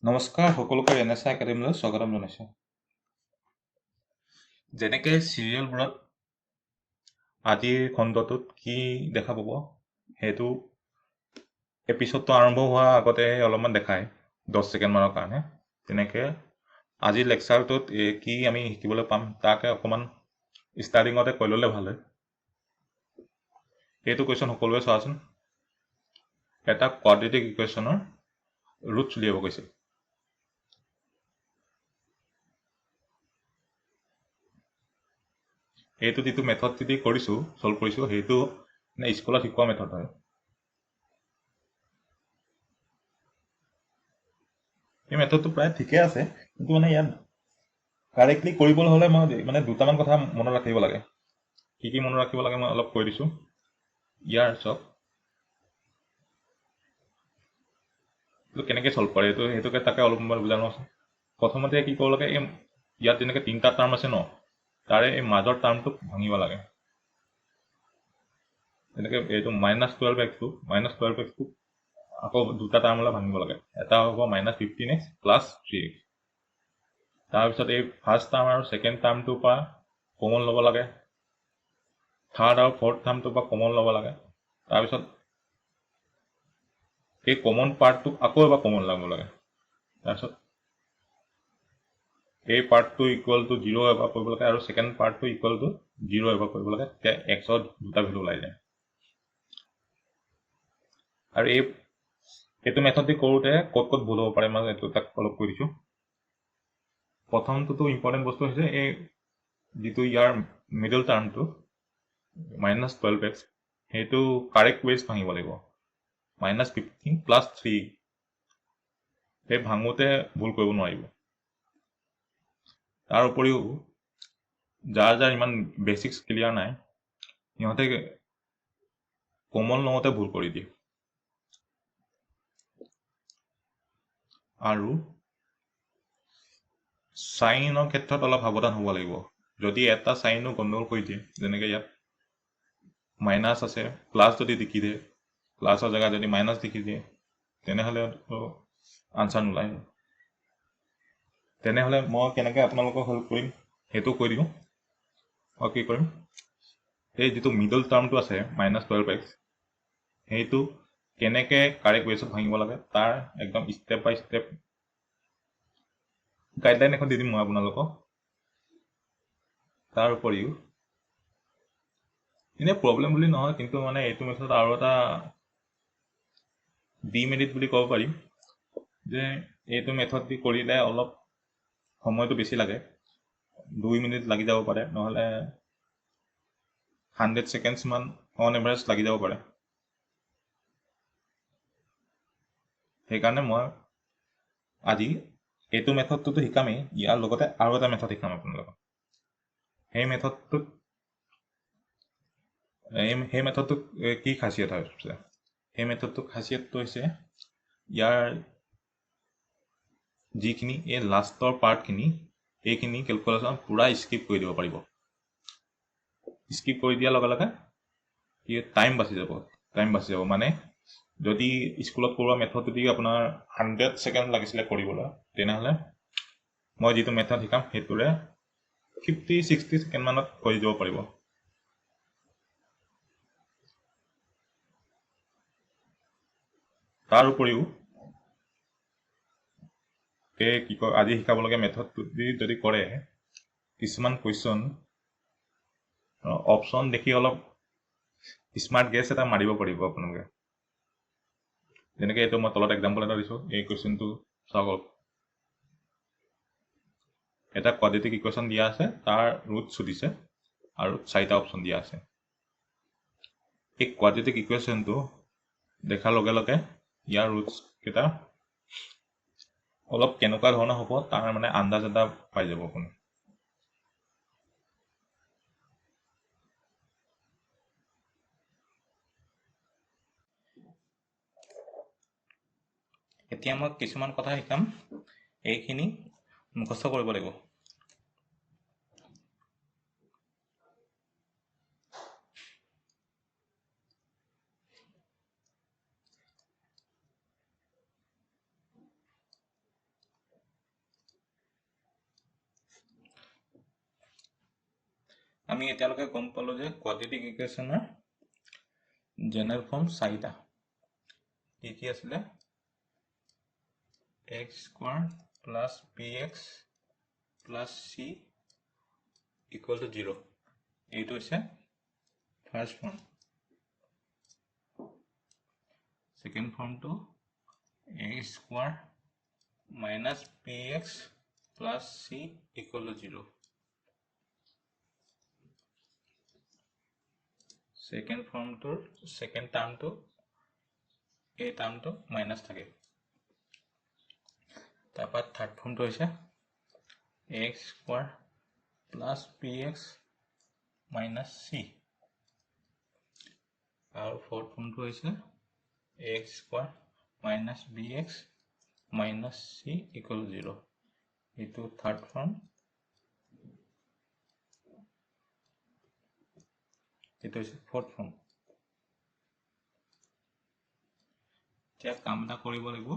নমস্কাৰ সকলোকে NSI একাডেমীলৈ স্বাগতম জনাইছোঁ। যেনেকৈ চিৰিয়েলবোৰত আজিৰ খণ্ডটোত কি দেখা পাব সেইটো এপিছডটো আৰম্ভ হোৱাৰ আগতে অলপমান দেখায় 10 ছেকেণ্ডমানৰ কাৰণে। তেনেকৈ আজিৰ লেকচাৰটোত কি আমি শিকিবলৈ পাম তাকে অকণমান ষ্টাৰ্টিঙতে কৈ ল'লে ভাল হয়। এইটো কুৱেশ্যন সকলোৱে চোৱাচোন। এটা কোৱাড্ৰেটিক ইকুৱেশ্যনৰ ৰুটছ উলিয়াব কৈছে। এইটো যিটো মেথড দি কৰিছোঁ ছল্ভ কৰিছোঁ সেইটো স্কুলত শিকোৱা মেথড হয়। এই মেথডটো প্ৰায় ঠিকে আছে, কিন্তু ইয়াত কাৰেক্টলি কৰিবলৈ হ'লে মই দুটামান কথা মনত ৰাখিব লাগে। কি মনত ৰাখিব লাগে মই অলপ কৈ দিছোঁ। ইয়াৰ চাওক এইটো কেনেকৈ ছল্ভ কৰে সেইটোকে তাকে অলপ মই বুজাই লওঁচোন। প্ৰথমতে কি কৰিব লাগে, ইয়াত যেনেকৈ 3টা টাৰ্ম আছে ন, তাৰে এই মাজৰ টাৰ্মটোক ভাঙিব লাগে। যেনেকৈ এইটো -12x আকৌ দুটা টাৰ্মলৈ ভাঙিব লাগে। এটা হ'ব -15x + 3x। তাৰপিছত এই ফাৰ্ষ্ট টাৰ্ম আৰু ছেকেণ্ড টাৰ্মটোৰ পৰা কমন ল'ব লাগে। থাৰ্ড আৰু ফৰ্থ টাৰ্মটোৰ পৰা কমন ল'ব লাগে। তাৰপিছত এই কমন পাৰ্টটোক আকৌ এবাৰ কমন ল'ব লাগে। তাৰপিছত এই পাৰ্টটো ইকুৱেল টু 0 এবাৰ কৰিব লাগে আৰু ছেকেণ্ড পাৰ্টটো ইকুৱেল টু 0 এবাৰ কৰিব লাগে। তেতিয়া এক্সৰ দুটা ভেলু ওলাই যায়। আৰু এইটো মেথড দি কৰোঁতে ক'ত ভুল হ'ব পাৰে মই এইটো তাক অলপ কৈ দিছোঁ। প্ৰথমটোতো ইম্পৰ্টেণ্ট বস্তু হৈছে এই যিটো ইয়াৰ মিডল টাৰ্মটো -12x সেইটো কাৰেক্ট ৱেজ ভাঙিব লাগিব। -15 + 3 সেই ভাঙোতে ভুল কৰিব নোৱাৰিব। তাৰ উপৰিও যাৰ ইমান বেচিক্স ক্লিয়াৰ নাই সিহঁতে কমন লওঁতে ভুল কৰি দিয়ে। আৰু চাইনৰ ক্ষেত্ৰত অলপ সাৱধান হ'ব লাগিব। যদি এটা চাইনো গণ্ডগোল কৰি দিয়ে, যেনেকৈ ইয়াত মাইনাছ আছে প্লাছ যদি লিখি দিয়ে, প্লাছৰ জেগাত যদি মাইনাছ লিখি দিয়ে, তেনেহ'লে আনচাৰ নোলায়। তেনেহ'লে মই কেনেকৈ আপোনালোকক হেল্প কৰিম সেইটো কৈ দিওঁ। মই কি কৰিম, এই যিটো মিডল টাৰ্মটো আছে -12x সেইটো কেনেকৈ কাৰেক্ট ৱেছত ভাঙিব লাগে তাৰ একদম ষ্টেপ বাই ষ্টেপ গাইডলাইন এখন দি দিম মই আপোনালোকক। তাৰ উপৰিও এনেই প্ৰব্লেম বুলি নহয়, কিন্তু এইটো মেথড আৰু এটা ডিমেৰিট বুলি ক'ব পাৰিম যে এইটো মেথড দি কৰিলে অলপ সময়টো বেছি লাগে। 2 মিনিট লাগি যাব পাৰে, নহ'লে 100 ছেকেণ্ডছমান অন এভাৰেজ লাগি যাব পাৰে। সেইকাৰণে মই আজি এইটো মেথডটোতো শিকামেই, ইয়াৰ লগতে আৰু এটা মেথড শিকাম আপোনালোকক। সেই মেথডটোক কি খাচিয়ত হৈছে, সেই মেথডটোৰ খাচিয়তটো হৈছে ইয়াৰ যিখিনি এই লাষ্টৰ পাৰ্টখিনি এইখিনি কেলকুলেশ্যন পূৰা স্কিপ কৰি দিব পাৰিব। স্কিপ কৰি দিয়াৰ লগে লগে কি টাইম বাচি যাব। মানে যদি স্কুলত কৰোৱা মেথড যদি আপোনাৰ 100 ছেকেণ্ড লাগিছিলে কৰিবলৈ, তেনেহ'লে মই যিটো মেথড শিকাম সেইটোৰে 50-60 ছেকেণ্ডমানত কৰি দিব পাৰিব। তাৰ উপৰিও আজি শিকাবলগীয়া মেথডটো যদি কৰে, কিছুমান কুৱেশ্যন অপশ্যন দেখি অলপ স্মাৰ্ট গেছ এটা মাৰিব পাৰিব আপোনালোকে। যেনেকৈ এইটো মই তলত এক্সাম্পল এটা দিছোঁ। এই কুৱেশ্যনটো চাওক, এটা কোৱাড্ৰেটিক ইকুৱেশ্যন দিয়া আছে, তাৰ ৰুটছ দিছে আৰু 4টা অপশ্যন দিয়া আছে। এই কোৱাড্ৰেটিক ইকুৱেশ্যনটো দেখাৰ লগে লগে ইয়াৰ ৰুটছ কেইটা অলপ কেনেকুৱা ধৰণৰ হ'ব তাৰ আন্দাজ এটা পাই যাব আপুনি। এতিয়া মই কিছুমান কথা শিকাম, এইখিনি মুখস্থ কৰিব লাগিব। আমি এতিয়ালৈকে গম পালো যে কোৱাড্ৰেটিক ইকুৱেশ্যনৰ জেনেৰেল ফৰ্ম 4টা কি আছিলে x² plus px plus c equal to 0 এইটো হৈছে ফাৰ্ষ্ট ফৰ্ম সেকেন্ড ফৰ্মটো x² minus px plus c equal to 0 second ফৰ্মটোৰ সেকেন্ড টাৰ্মটো এই টাৰ্মটো মাইনাস থাকে তারপর থার্ড ফর্মটো হৈছে x² plus px minus c और फोर्थ फॉर्म হৈছে x² minus bx minus c equal to 0 এইটো থার্ড ফর্ম এইটো হৈছে ফোর্থ ফর্ম এতিয়া কাম এটা কৰিব লাগিব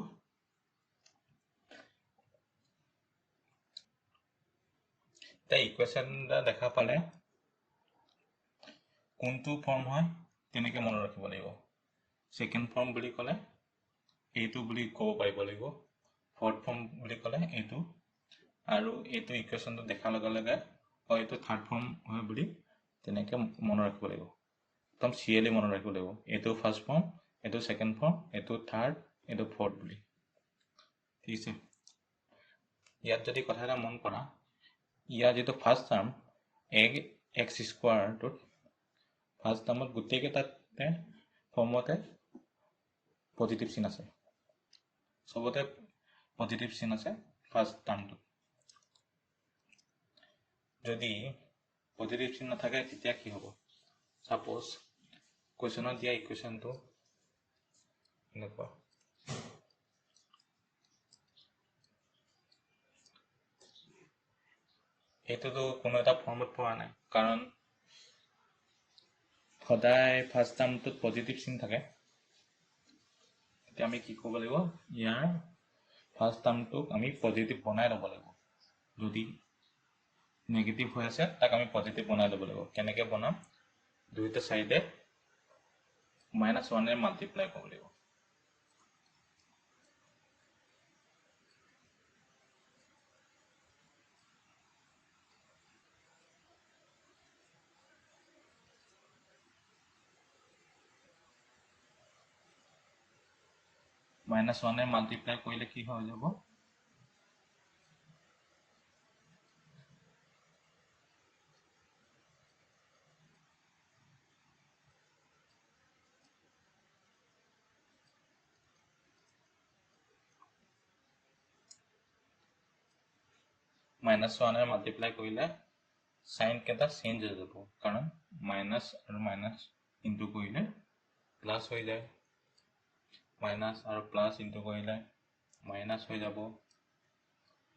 তা ইকুৱেশ্যনটা দেখা পালে কোনটো ফৰ্ম হয় তেনেকে মনত ৰাখিব লাগিব সেকেন্ড ফৰ্ম বুলি ক'লে এইটো বুলি ক'ব পাৰিব লাগিব ফোৰ্থ ফৰ্ম বুলি ক'লে এইটো আৰু এইটো ইকুৱেশ্যনটো দেখা লগে লগে হয়তো থাৰ্ড ফৰ্ম হয় বুলি তেনেকে মনত ৰাখিব লাগিব একদম সিএলি মনত ৰাখিব লাগিব এইটো ফাৰ্ষ্ট ফৰ্ম এইটো সেকেন্ড ফৰ্ম এইটো থাৰ্ড এইটো ফোৰ্থ বুলি ঠিক আছে ইয়াত যদি কথা এটা মন কৰা ইয়াৰ যেটো ফাৰ্ষ্ট টাৰ্ম x² ফাৰ্ষ্ট টাৰ্মত গোটেই কেইটাতে ফৰ্মতে পজিটিভ চিন আছে সবতে পজিটিভ চিন আছে ফাৰ্ষ্ট টাৰ্মটো যদি পজিটিভ চিন নাথাকে তেতিয়া কি হ'ব সাপোজ কোৱেশ্যনত দিয়া ইকুৱেশ্যনটো এনেকুৱা এইটোতো কোনো এটা ফৰ্মত পোৱা নাই কাৰণ সদায় ফাৰ্ষ্ট টাৰ্মটোত পজিটিভ চিন থাকে এতিয়া আমি কি কৰিব লাগিব ইয়াৰ ফাৰ্ষ্ট টাৰ্মটোক আমি পজিটিভ বনাই ল'ব লাগিব যদি নেগেটিভ হৈ আছে তাক আমি পজিটিভ বনাই ল'ব লাগিব কেনেকৈ বনাম দুইটা সাইডে -1 এ মাল্টিপ্লাই কৰিব লাগিব -1 এ মাল্টিপ্লাই কৰিলে কি হৈ যাব -1 এ মাল্টিপ্লাই কৰিলে সাইন কেটা চেঞ্জ হৈ যাব কাৰণ মাইনাস আৰু মাইনাস ইনটু কৰিলে প্লাস হৈ যায় মাইনাস আৰু প্লাস ইনটু কৰিলে মাইনাস হৈ যাব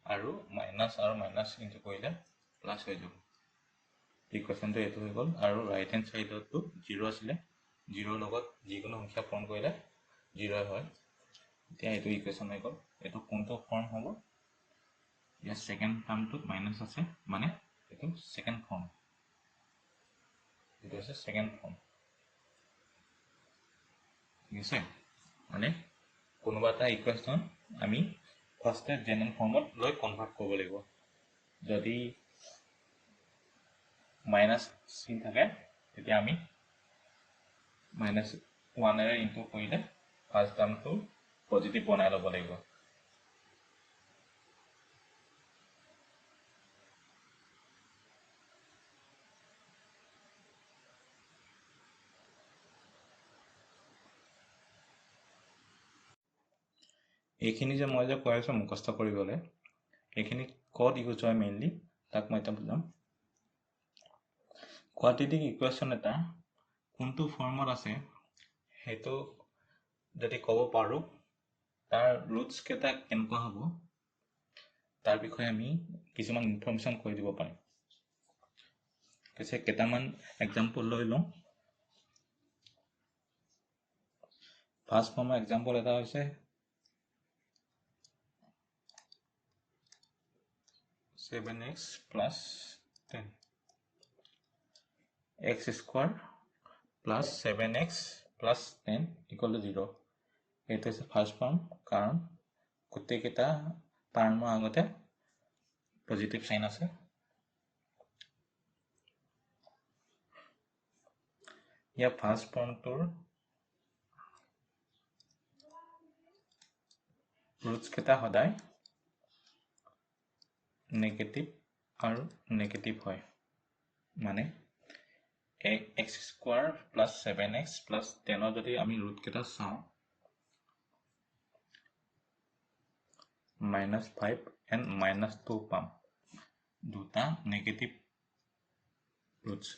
আৰু মাইনাস আৰু মাইনাস ইনটু কৰিলে প্লাস হৈ যাব ইকুৱেশ্যনটো এইটো হৈ গ'ল আৰু ৰাইট হেণ্ড সাইডটো 0 আছিল 0 লগত যিকোনো সংখ্যা পূৰণ কৰিলে 0 হয় এতিয়া এইটো ইকুৱেশ্যন হৈ গ'ল এইটো কোনটো ফৰ্ম হ'ব ইয়াৰ সেকেন্ড টাৰ্মটোত মাইনাস আছে মানে এইটো সেকেন্ড ফৰ্ম এটা আছে সেকেন্ড ফৰ্ম ঠিক আছে মানে কোনোবা এটা ইকুৱেশ্যন আমি ফাৰ্ষ্টে জেনাৰেল ফৰ্মত লৈ কনভাৰ্ট কৰিব লাগিব যদি মাইনাস চিন থাকে তেতিয়া আমি -1 এৰে ইনটু কৰিলে ফাৰ্ষ্ট টাৰ্মটো পজিটিভ বনাই ল'ব লাগিব এইখিনি যে মই যে কৈ আছো মুখস্থ কৰিবলৈ এইখিনি ক'ত ইউজ হয় মেইনলি তাক মই এটা বুজাম কোৱাড্ৰেটিক ইকুৱেশ্যন এটা কোনটো ফৰ্মত আছে হেতু যদি ক'ব পাৰো তাৰ ৰুটস কেটা কেনেকুৱা হ'ব তাৰ বিষয়ে আমি কিছুমান ইনফৰমেশন কৈ দিব পাৰিম কেছে কেটামান এক্সাম্পল লৈ লওঁ ফাৰ্ষ্ট ফৰ্মৰ এক্সাম্পল এটা হৈছে 7x plus 10 x square plus 7x plus 10 equal to 0. এইটো হৈছে ফাৰ্ষ্ট ফৰ্ম, কাৰণ গোটেইকেইটা টাৰ্মৰ আগতে পজিটিভ সাইন আছে। ইয়াৰ ফাৰ্ষ্ট ফৰ্মটোৰ ৰুটছ কেইটা সদায় নেগেটিভ আৰু নেগেটিভ হয়, মানে x square plus 7x plus 10 যদি আমি ৰুট কেইটা চাওঁ, -5 and -2 পাম, দুটা নেগেটিভ ৰুটছ।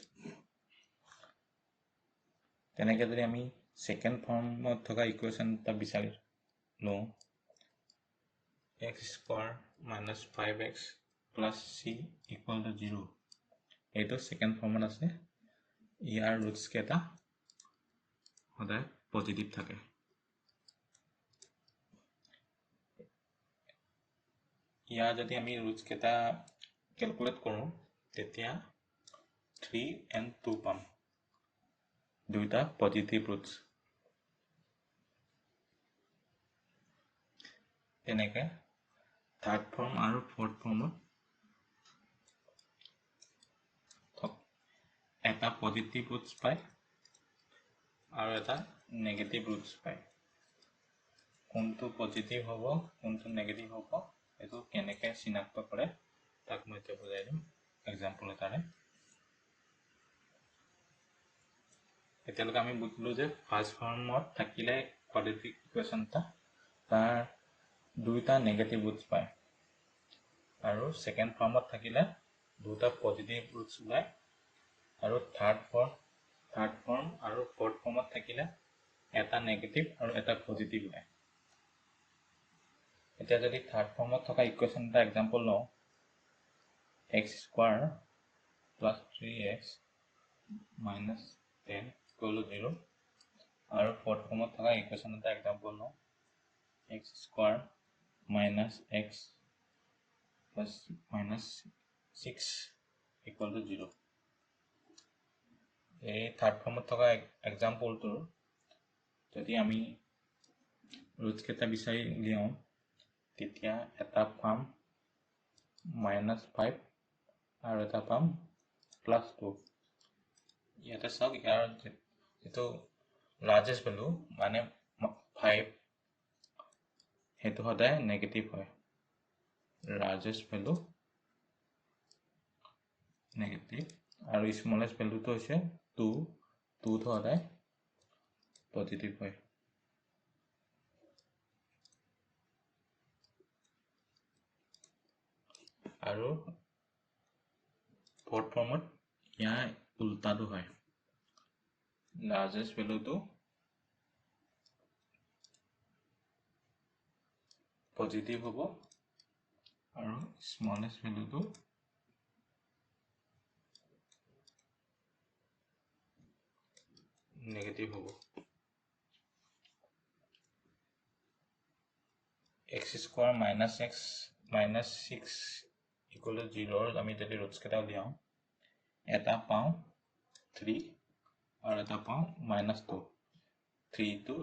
তেনেকৈ যদি আমি সেকেন্ড ফৰ্মত থকা ইকুৱেশ্যন এটা বিচাৰি লওঁ, x square -5x plus c equal to 0, এইটো সেকেন্ড ফৰ্মত আছে। ইয়াৰ ৰুটছ কেইটা সদায় পজিটিভ থাকে। ইয়াৰ যদি আমি ৰুটছ কেইটা ক্যালকুলেট কৰোঁ, তেতিয়া 3 and 2 পাম, দুইটা পজিটিভ ৰুটছ। তেনেকৈ থাৰ্ড ফৰ্ম আৰু ফৰ্থ ফৰ্মত এটা পজিটিভ ৰুটছ পায় আৰু এটা নেগেটিভ ৰুটছ পায়। কোনটো পজিটিভ হ'ব কোনটো নেগেটিভ হ'ব এইটো কেনেকৈ চিনাক্ত কৰে তাক মই এতিয়া বুজাই দিম এক্সাম্পল এটাৰে। এতিয়ালৈকে আমি বুজিলো যে ফাৰ্ষ্ট ফৰ্মত থাকিলে কোৱাড্ৰেটিক ইকুৱেশ্যন এটা তাৰ দুইটা নেগেটিভ ৰুটছ পায়, আৰু সেকেন্ড ফৰ্মত থাকিলে দুটা পজিটিভ ৰুটছ ওলায়, আৰু থাৰ্ড ফৰ্ম আৰু ফৰ্থ ফৰ্মত থাকিলে এটা নেগেটিভ আৰু এটা পজিটিভ ওলায়। এতিয়া যদি থাৰ্ড ফৰ্মত থকা ইকুৱেশ্যন এটা এক্সাম্পল লওঁ, x square plus 3x minus 10 equal to 0, আৰু ফৰ্থ ফৰ্মত থকা ইকুৱেশ্যন এটা এক্সাম্পল লওঁ, x square minus x plus minus 6 equal to 0. এই থাৰ্ড ফৰ্মত থকা এক্সাম্পলটোৰ যদি আমি ৰুটছ কেইটা বিচাৰি উলিয়াওঁ, তেতিয়া এটা পাম -5 আৰু এটা পাম +2। ইয়াতে চাওক, ইয়াৰ যিটো লাৰ্জেষ্ট ভেলু মানে 5, সেইটো সদায় নেগেটিভ হয়। লাৰ্জেষ্ট ভেলু নেগেটিভ আৰু স্মলেষ্ট ভেলুটো হৈছে 2, 2টো সদায় পজিটিভ হয়। আৰু ফৰ্থ ফৰ্মত ইয়াৰ উল্টাটো হয়, লাৰ্জেষ্ট ভেলুটো পজিটিভ হ'ব আৰু স্মলেষ্ট ভেলুটো নেগেটিভ হ'ব। x square -x -6 equal to 0 আমি যদি ৰুটছ কেইটা উলিয়াওঁ, এটা পাওঁ 3 আৰু এটা পাওঁ -2। 3টো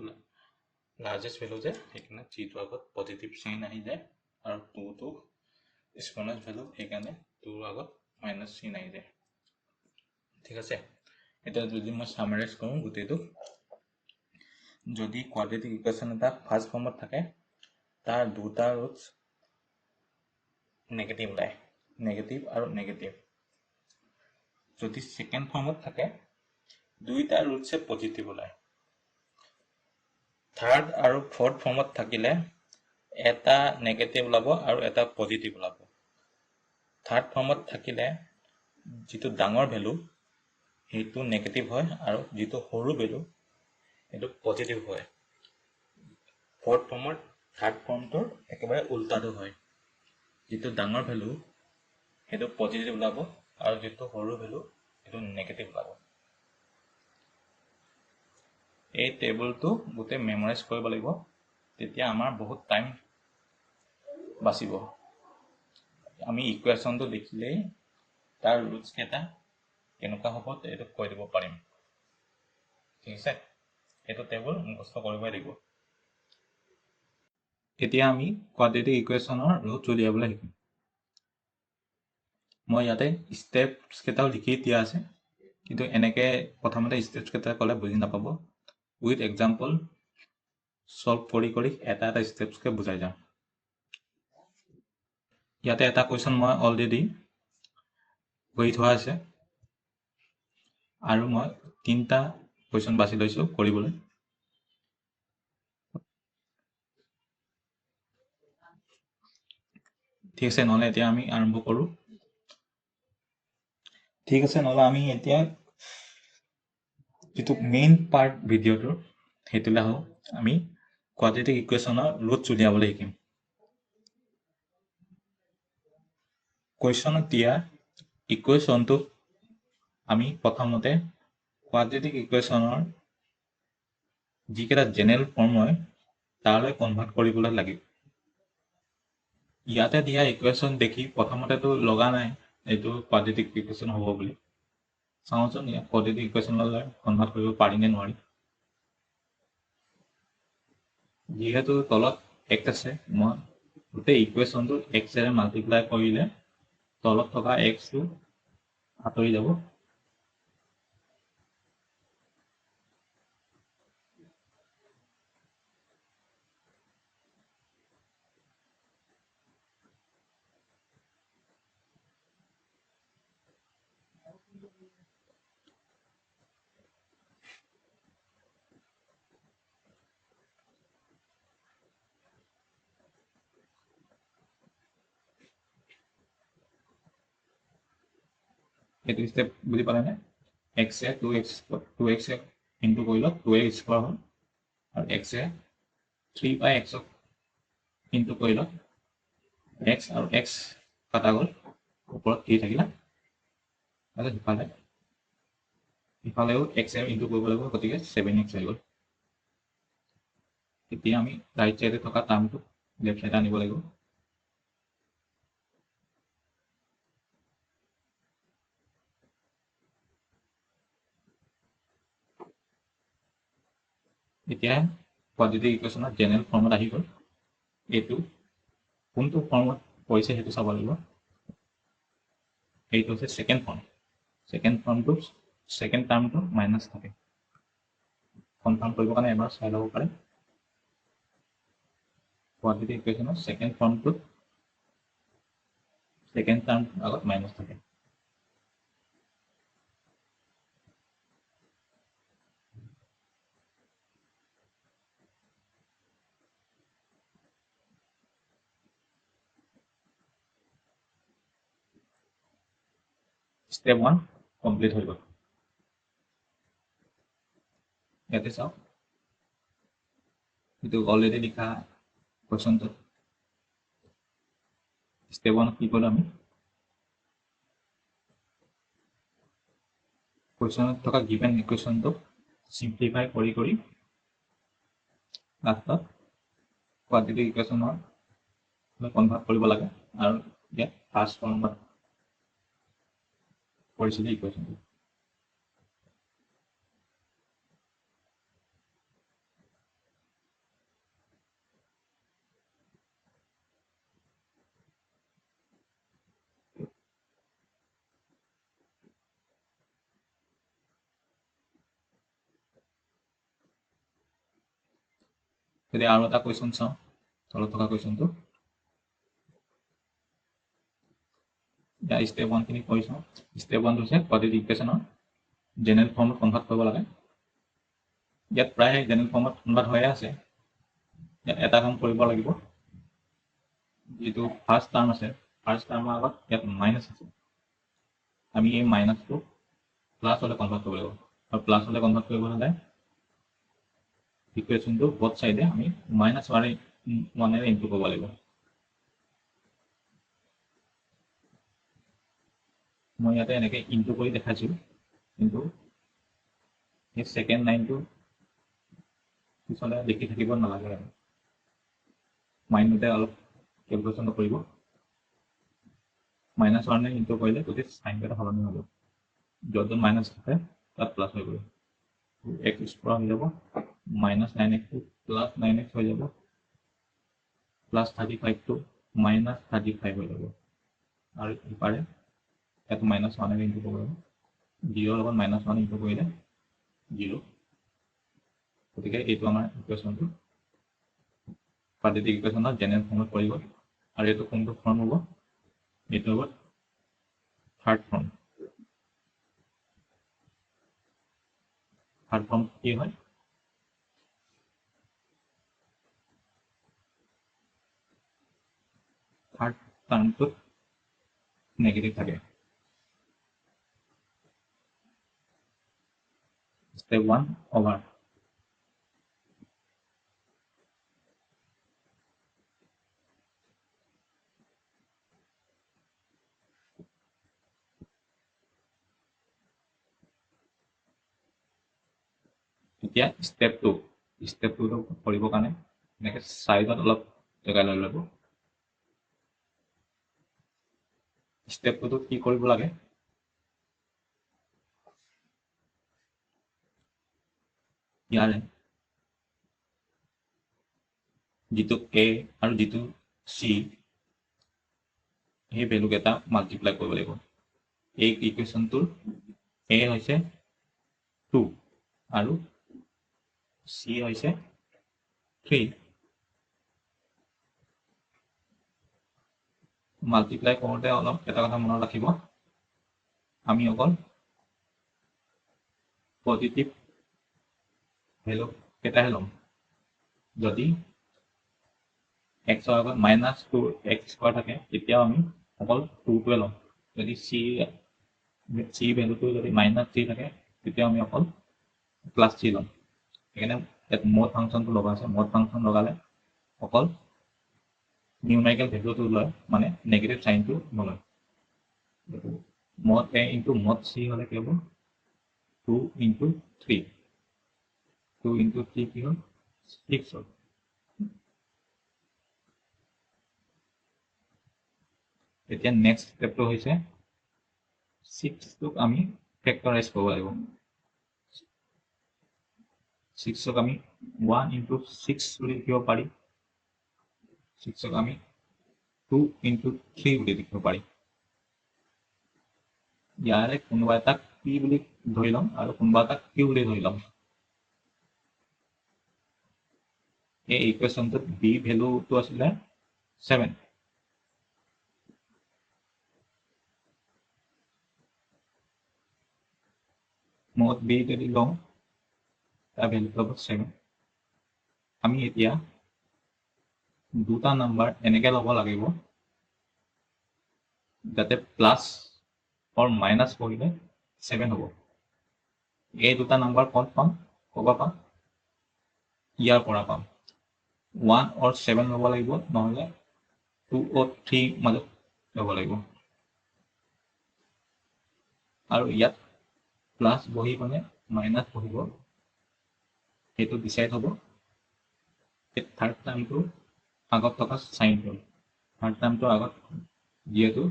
লাৰ্জেষ্ট ভেলু যে, সেইকাৰণে 3টো আগত পজিটিভ চাইন আহি যায়, আৰু 2টো স্মলেষ্ট ভেলু, সেইকাৰণে 2ৰ আগত মাইনাছ চিন আহি যায়। ঠিক আছে, এতিয়া যদি মই সামাৰাইজ কৰোঁ গোটেইটো, যদি কোৱাড্ৰেটিক ইকুৱেশ্যন এটা ফাৰ্ষ্ট ফৰ্মত থাকে, তাৰ দুটা ৰুটছ নেগেটিভ ওলায়, নেগেটিভ আৰু নেগেটিভ। যদি সেকেন্ড ফৰ্মত থাকে, দুইটা ৰুটছে পজিটিভ ওলায়। থাৰ্ড আৰু ফৰ্থ ফৰ্মত থাকিলে এটা নেগেটিভ ওলাব আৰু এটা পজিটিভ ওলাব। থাৰ্ড ফৰ্মত থাকিলে যিটো ডাঙৰ ভেলু সেইটো নেগেটিভ হয়, আৰু যিটো সৰু ভেলু সেইটো পজিটিভ হয়। ফৰ্থ ফৰ্মত থাৰ্ড ফৰ্মটোৰ একেবাৰে উল্টাটো হয়, যিটো ডাঙৰ ভেলু সেইটো পজিটিভ ওলাব, আৰু যিটো সৰু ভেলু সেইটো নেগেটিভ ওলাব। এই টেবুলটো গোটেই মেমৰাইজ কৰিব লাগিব, তেতিয়া আমাৰ বহুত টাইম বাচিব। আমি ইকুৱেশ্যনটো দেখিলেই তাৰ ৰুটছ কেইটা কেনেকুৱা হ'ব এইটো কৈ দিব পাৰিম ঠিক আছে এইটো টেবুল মুখস্থ কৰিবই লাগিব এতিয়া আমি কোৱাড্ৰেটিক ইকুৱেশ্যনৰ ৰুট উলিয়াবলৈ শিকিম মই ইয়াতে ষ্টেপছ কেইটাও লিখি দিয়া আছে কিন্তু এনেকৈ প্ৰথমতে ষ্টেপছ কেইটা ক'লে বুজি নাপাব উইথ এক্সাম্পল সলভ কৰি এটা ষ্টেপছকে বুজাই যাম ইয়াতে এটা কুৱেশ্যন মই অলৰেডি কৰি থোৱা আছে আৰু মই 3টা কুৱেশ্যন বাছি লৈছোঁ কৰিবলৈ ঠিক আছে নহ'লে এতিয়া আমি আৰম্ভ কৰোঁ ঠিক আছে নহ'লে আমি এতিয়া যিটো মেইন পাৰ্ট ভিডিঅ'টোৰ সেইটোলৈ আহোঁ আমি কোৱাড্ৰেটিক ইকুৱেশ্যনৰ ৰুটছ উলিয়াবলৈ শিকিম কুৱেশ্যনত দিয়া ইকুৱেশ্যনটো আমি প্ৰথমতে কোৱাড্ৰেটিক ইকুৱেশ্যনৰ যিকেইটা জেনেৰেল ফৰ্ম হয় তালৈ কনভাৰ্ট কৰিবলৈ লাগিব ইয়াতে দিয়া ইকুৱেশ্যন দেখি প্ৰথমতেতো লগা নাই এইটো কোৱাড্ৰেটিক ইকুৱেশ্যন হ'ব বুলি চাওঁচোন ইয়াত কোৱাড্ৰেটিক ইকুৱেশ্যনলৈ কনভাৰ্ট কৰিব পাৰি নে নোৱাৰি যিহেতু তলত x আছে মই গোটেই ইকুৱেশ্যনটো xৰে মাল্টিপ্লাই কৰিলে তলত থকা xটো আঁতৰি যাব এইটো ষ্টেপ বুজি পালেনে x এ 2x ইনটু কৰিলে 2x স্কোৱাৰ হ'ল আৰু x এ 3/x ইনটু কৰিলে x আৰু x কাটা গ'ল ওপৰত 3 থাকিলে তাৰপিছত ইফালেও x এ ইনটু কৰিব লাগিব গতিকে 7x হৈ গ'ল এতিয়া আমি ৰাইট চাইডে থকা টাৰ্মটো লেফ্ট চাইডে আনিব লাগিব এতিয়া কোৱাড্ৰেটিক ইকুৱেশ্যনৰ জেনেৰেল ফৰ্মত আহি গ'ল এইটো কোনটো ফৰ্মত পৰিছে সেইটো চাব লাগিব এইটো হৈছে ছেকেণ্ড ফৰ্মটো ছেকেণ্ড টাৰ্মটো মাইনাছ থাকে কনফাৰ্ম কৰিবৰ কাৰণে এবাৰ চাই ল'ব পাৰে কোৱাড্ৰেটিক ইকুৱেশ্যনৰ ছেকেণ্ড ফৰ্মটোত ছেকেণ্ড টাৰ্মটোৰ আগত মাইনাছ থাকে ষ্টেপ 1 কমপ্লিট হৈ গ'ল ইয়াতে চাওক এইটো অলৰেডি লিখা কুৱেশ্যনটো ষ্টেপ 1 কি কৰিলোঁ আমি কুৱেশ্যনত থকা গিভেন ইকুৱেশ্যনটো চিম্প্লিফাই কৰি লাষ্টত কোৱাড্ৰেটিক ইকুৱেশ্যনৰ কনভাৰ্ট কৰিব লাগে আৰু ইয়াত ফাৰ্ষ্ট ফৰ্মত কৰিছিলে ইকুৱেশ্যনটো যদি আৰু এটা কুৱেশ্যন চাওঁ তলত থকা কুৱেশ্যনটো ষ্টেপ 1 খিনি কৰি চাওঁ ষ্টেপ 1 হৈছে কোৱাড্ৰেটিক ইকুৱেশ্যনৰ জেনেৰেল ফৰ্মত কনভাৰ্ট কৰিব লাগে ইয়াত প্ৰায় জেনেৰেল ফৰ্মত কনভাৰ্ট হৈয়ে আছে ইয়াত এটা কাম কৰিব লাগিব যিটো ফাৰ্ষ্ট টাৰ্ম আছে ফাৰ্ষ্ট টাৰ্মৰ আগত ইয়াত মাইনাছ আছে আমি এই মাইনাছটো প্লাছলৈ কনভাৰ্ট কৰিব লাগিব আৰু প্লাছলৈ কনভাৰ্ট কৰিব হ'লে ইকুৱেশ্যনটো বথ চাইডে আমি -1 ইনটু কৰিব লাগিব মই ইয়াতে এনেকৈ ইনটু কৰি দেখাইছোঁ কিন্তু এই ছেকেণ্ড লাইনটো পিছলৈ লিখি থাকিব নালাগে আৰু মাইণ্ডতে অলপ কেলকুলেশ্যন কৰিব -1 ইনটু কৰিলে গোটেই চাইনকেইটা সলনি হ'ব য'ত মাইনাছ থাকে তাত প্লাছ হৈ গ'ল x পৰা হৈ যাব মাইনাছ 9x প্লাছ 9x হৈ যাব প্লাছ 35 টো মাইনাছ 35 হৈ যাব আৰু ইপাৰে ইয়াত মাইনাছ 1 ইনটু কৰিব লাগিব 0 লগত মাইনাছ 1 ইনটু কৰিলে 0 গতিকে এইটো আমাৰ ইকুৱেশ্যনটো quadratic ইকুৱেশ্যনৰ জেনেৰেল ফৰ্মত পৰিব আৰু এইটো কোনটো ফৰ্ম হ'ব এইটো হ'ব থাৰ্ড ফৰ্ম কি হয় থাৰ্ড টাৰ্মটোত নেগেটিভ থাকে step 1 over এতিয়া step 2 টো কৰিবৰ কাৰণে এনেকৈ চাইডত অলপ জেগা লৈ ল'ব step 2 টোত কি কৰিব লাগে ইয়াৰে যিটো a আৰু যিটো c সেই ভেলুকেইটা মাল্টিপ্লাই কৰিব লাগিব এই ইকুৱেশ্যনটোৰ a হৈছে 2 আৰু c হৈছে 3 মাল্টিপ্লাই কৰোঁতে অলপ এটা কথা মনত ৰাখিব আমি অকল পজিটিভ ভেলু কেইটাহে ল'ম যদি এক্সৰ আগত মাইনাছ 2x স্কোৱাৰ থাকে তেতিয়াও আমি অকল 2টোৱে ল'ম যদি c ভেলুটো যদি মাইনাছ 3 থাকে তেতিয়াও আমি অকল প্লাছ 3 ল'ম সেইকাৰণে ইয়াত মড ফাংচনটো লগা আছে মড ফাংচন লগালে অকল নিউমেৰিকেল ভেলুটো লয় মানে নেগেটিভ চাইনটো নলয় mod a into mod c হ'লে কি হ'ব 2 ইনটু 3 2 ইনটু 3 কি হ'ল 6 হ'ল এতিয়া নেক্সট ষ্টেপটো হৈছে 6টোক আমি ফেক্টৰাইজ কৰিব লাগিব 6ক আমি 1 ইনটু 6 বুলি লিখিব পাৰি 6ক আমি 2 ইনটু 3 বুলি লিখিব পাৰি ইয়াৰে কোনোবা এটাক p বুলি ধৰি ল'ম আৰু কোনোবা এটাক q বুলি ধৰি ল'ম এই ইকুৱেশ্যনটোত b ভেলুটো আছিলে 7 মড b যদি লওঁ তাৰ ভেলুটো হ'ব 7 আমি এতিয়া দুটা নাম্বাৰ এনেকৈ ল'ব লাগিব যাতে প্লাছ অৰ মাইনাছ কৰিলে 7 হ'ব এই দুটা নাম্বাৰ ক'ত পাম ক'ব পাম ইয়াৰ পৰা পাম 1 অৰ 7 ল'ব লাগিব নহ'লে 2 অৰ 3 মাজত ল'ব লাগিব আৰু ইয়াত প্লাছ বহি মানে মাইনাছ বহিব সেইটো ডিচাইড হ'ব থাৰ্ড টাৰ্মটো আগত থকা চাইনটো থাৰ্ড টাৰ্মটো আগত যিহেতু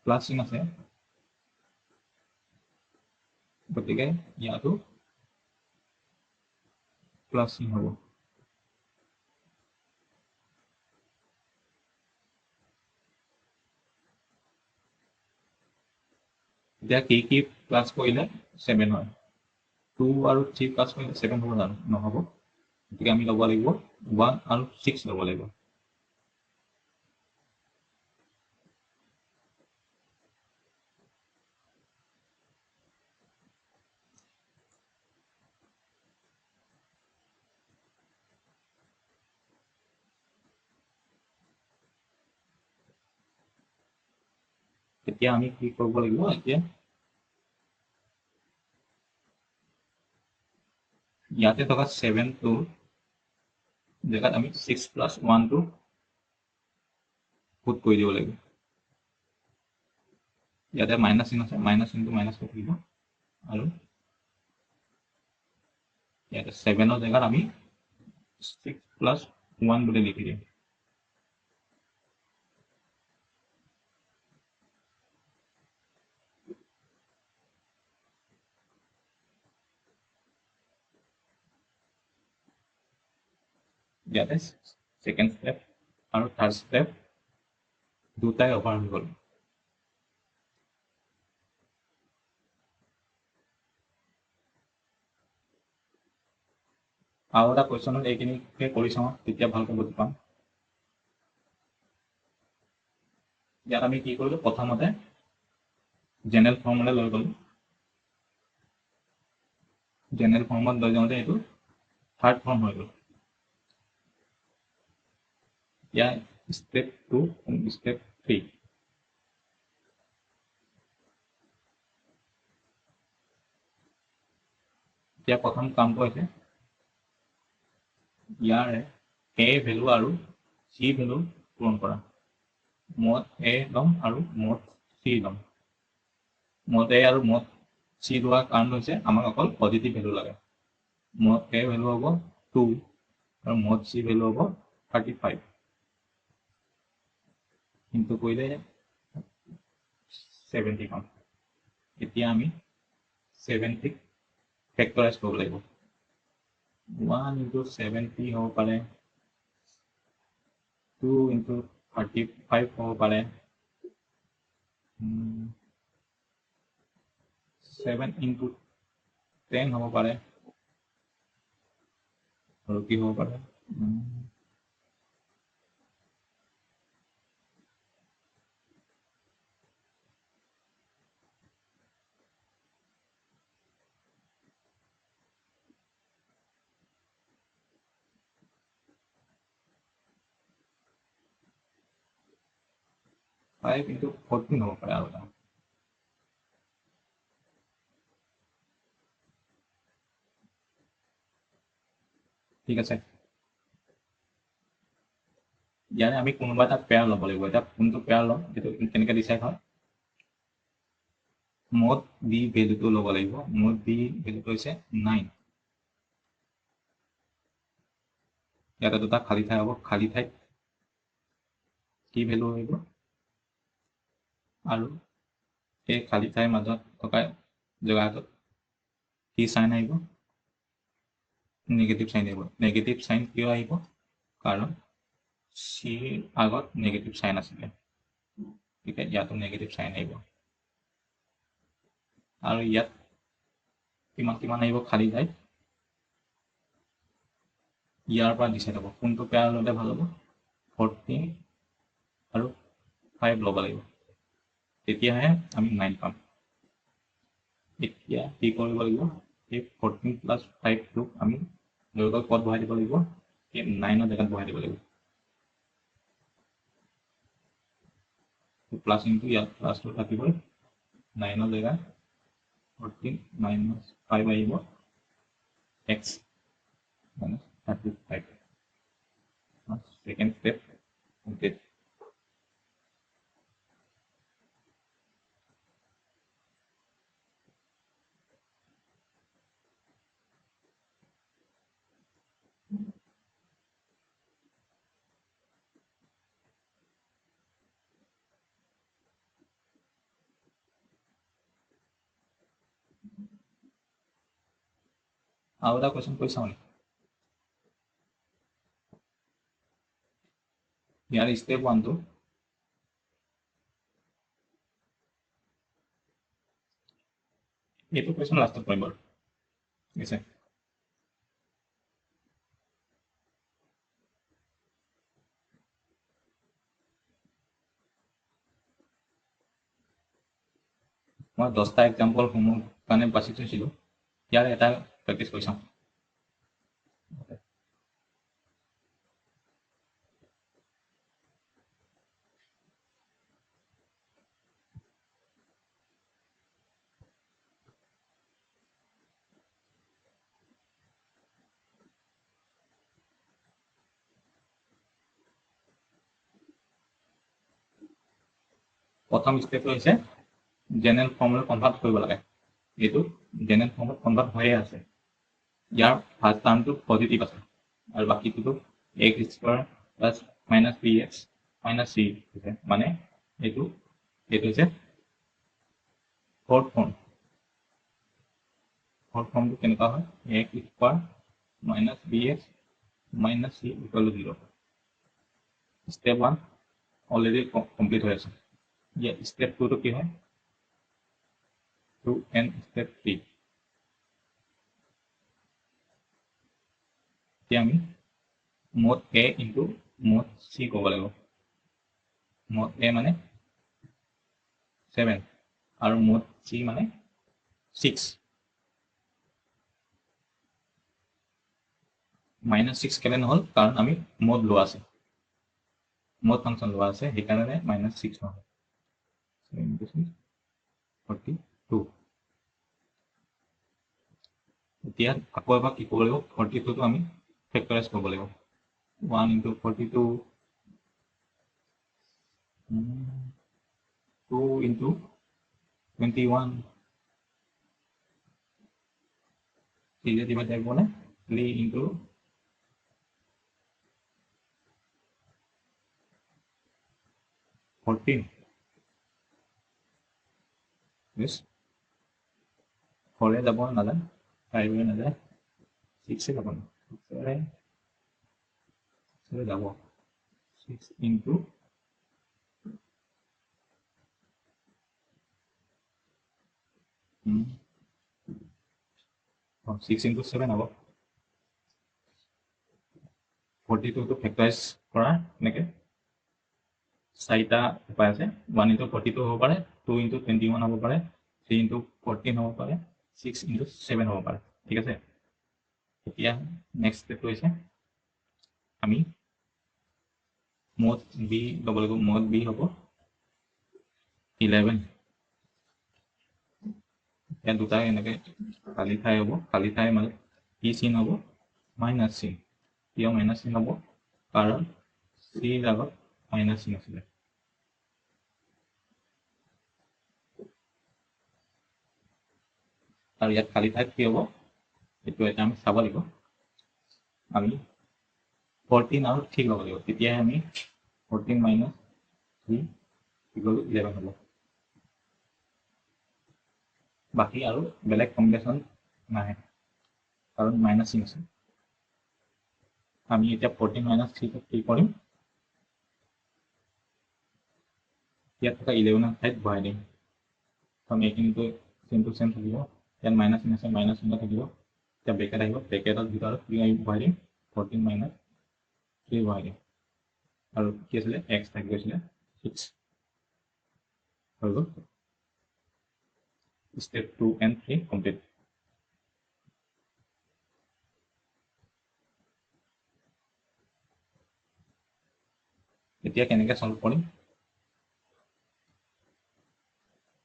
প্লাছ চিন আছে গতিকে ইয়াতো প্লাছ চিন হ'ব এতিয়া কি প্লাছ কৰিলে 7 হয় 2 আৰু 3 প্লাছ কৰিলে 7 হ'ব জানো নহ'ব গতিকে আমি ল'ব লাগিব 1 আৰু 6 ল'ব লাগিব এতিয়া আমি কি কৰিব লাগিব এতিয়া ইয়াতে থকা 7টো জেগাত আমি 6 প্লাছ 1টো পুট কৰি দিব লাগিব ইয়াতে মাইনাছ চিন আছে মাইনাছ চিনটো মাইনাছ কৰি থাকিব আৰু ইয়াতে 7ৰ জেগাত আমি 6 plus 1 বুলি লিখি দিম। ইয়াতে সেকেন্ড স্টেপ আৰু থাৰ্ড স্টেপ দুটাই অভাৰ হৈ গ'ল। আৰু এটা কুৱেশ্যনত এইখিনিকে কৰি চাওঁ, তেতিয়া ভালকৈ বুজি পাম। ইয়াত আমি কি কৰিলোঁ, প্ৰথমতে জেনেৰেল ফৰ্মলৈ লৈ গ'লোঁ। জেনেৰেল ফৰ্মত লৈ যাওঁতে এইটো থাৰ্ড ফৰ্ম হৈ গ'ল। ইয়াৰ ষ্টেপ 2 ষ্টেপ 3 এতিয়া প্ৰথম কামটো হৈছে ইয়াৰে A ভেলু আৰু C ভেলু পূৰণ কৰা। মড A ল'ম আৰু মড C ল'ম। মড A আৰু মড C লোৱাৰ কাৰণ হৈছে আমাক অকল পজিটিভ ভেলু লাগে। মড A ভেলু হ'ব 2 আৰু মড C ভেলু হ'ব 35। কিন্তু কৰিলে 70 পাম। এতিয়া আমি 70 ফেক্টৰাইজ কৰিব লাগিব। 1 into 70 হ'ব পাৰে, 2 into 35 হ'ব পাৰে, 7 into 10 হ'ব পাৰে, আৰু কি হ'ব পাৰে, কিন্তু 14 হ'ব পাৰে আৰু এটা। ঠিক আছে, ইয়াৰে আমি কোনোবা এটা পেয়াৰ ল'ব লাগিব। এতিয়া কোনটো পেয়াৰ ল'ম সেইটো কেনেকৈ ডিচাইড হয়, মড বি ভেলুটো ল'ব লাগিব। মড বি ভেলুটো হৈছে 9। ইয়াতে দুটা খালী ঠাই হ'ব, খালী ঠাইত কি ভেলু আহিব, আৰু এই খালী ঠাইৰ মাজত থকা জেগাটোত কি চাইন আহিব, নেগেটিভ চাইন আহিব। নেগেটিভ চাইন কিয় আহিব, কাৰণ চিৰ আগত নেগেটিভ চাইন আছিলে, গতিকে ইয়াতো নেগেটিভ চাইন আহিব। আৰু ইয়াত কিমান কিমান আহিব খালী ঠাইত, ইয়াৰ পৰা ডিচাইড হ'ব কোনটো পেয়াৰ ল'লে ভাল হ'ব। 14 আৰু 5 ল'ব লাগিব, তেতিয়াহে আমি 9 পাম। এতিয়া কি কৰিব লাগিব, এই 14 plus 5টোক আমি লৈ গৈ ক'ত বহাই দিব লাগিব, এই 9ৰ জেগাত বহাই দিব লাগিব। প্লাছ ইনটু ইয়াত প্লাছটো থাকিবই, 9ৰ জেগাত 14 minus 5 আহিব, x minus 35। Second step complete. আৰু এটা কুৱেশ্যন কৰি চাওঁ নেকি, ইয়াৰ ষ্টেপ 1টো এইটো কুৱেশ্যন লাষ্টত কৰিম বাৰু, ঠিক আছে। মই 10টা এক্সাম্পল সমূহ কাৰণে বাছি থৈছিলোঁ, ইয়াৰ এটা প্ৰেক্টিছ কৰি চাওঁ। প্ৰথম ষ্টেপটো হৈছে জেনেৰেল ফৰ্মলৈ কনভাৰ্ট কৰিব লাগে। এইটো জেনেৰেল ফৰ্মত কনভাৰ্ট হৈয়ে আছে, ইয়াৰ ফাৰ্ষ্ট টাৰ্মটো পজিটিভ আছে, আৰু বাকীটোতো x square plus minus B X minus C হৈছে মানে এইটো হৈছে ফৰ্থ ফৰ্মটো কেনেকুৱা হয় x square minus B X minus C equal to 0 step 1 already complete হৈ আছে ষ্টেপ 2টো কি হয় 2n ষ্টেপ 3 এতিয়া আমি mod a into mod c ক'ব লাগিব mod a মানে 7 আৰু mod c মানে 6 মাইনাছ 6 কেলে নহ'ল কাৰণ আমি mod লোৱা আছে mod ফাংচন লোৱা আছে সেইকাৰণে মাইনাছ 6 নহ'ল 42 এতিয়া আকৌ এবাৰ কি ক'ব লাগিব 42টো আমি ফেক্টৰাইজ কৰিব লাগিব 1 ইনটু 42 2 ইনটু 21 3 ডিভাইড থাকিব নে 3 ইনটু 14 yes 4 যাব নাযায় 5 নাযায় 6 যাব 6 যাব 6 ইনটু 6 ইনটু 7 হ'ব 42টো ফেক্টৰাইজ কৰা এনেকৈ 4টা উপায় আছে 1 ইনটু 42 হ'ব পাৰে 2 ইনটু 21 হ'ব পাৰে 3 ইনটু 14 হ'ব পাৰে 6 ইনটু 7 হ'ব পাৰে ঠিক আছে এতিয়া নেক্সট ষ্টেপটো হৈছে আমি mod b ল'ব লাগিব mod b হ'ব 11 ইয়াত দুটা এনেকৈ খালী ঠাই হ'ব খালী ঠাই মানে কি চিন হ'ব মাইনাছ চিন কিয় মাইনাছ চিন হ'ব কাৰণ চিৰ আগত মাইনাছ চিন আছিলে আৰু ইয়াত খালী ঠাইত কি হ'ব এইটো এটা আমি চাব লাগিব আমি 14 আৰু 3 ল'ব লাগিব তেতিয়াহে আমি 14 মাইনাছ 3 ইকুৱেল টু 11 হ'ব বাকী আৰু বেলেগ কম্বিনেশ্যন নাহে কাৰণ মাইনাছ চিন আছে আমি এতিয়া 14 মাইনাছ 3 কি কৰিম ইয়াত থকা 11 ঠাইত ভৰাই দিম কাৰণ এইখিনিতো চিনটো চেম থাকিব ইয়াত মাইনাছ চিন আছে মাইনাছ চিন থাকিব এতিয়া ব্ৰেকেট আহিব ব্ৰেকেটৰ ভিতৰত কি আমি ভৰাই দিম 14 মাইনাছ 3 ভৰাই দিম আৰু কি আছিলে x থাকি গৈছিলে 6 হৈ গ'ল step 2 and 3 complete এতিয়া কেনেকৈ সলভ কৰিম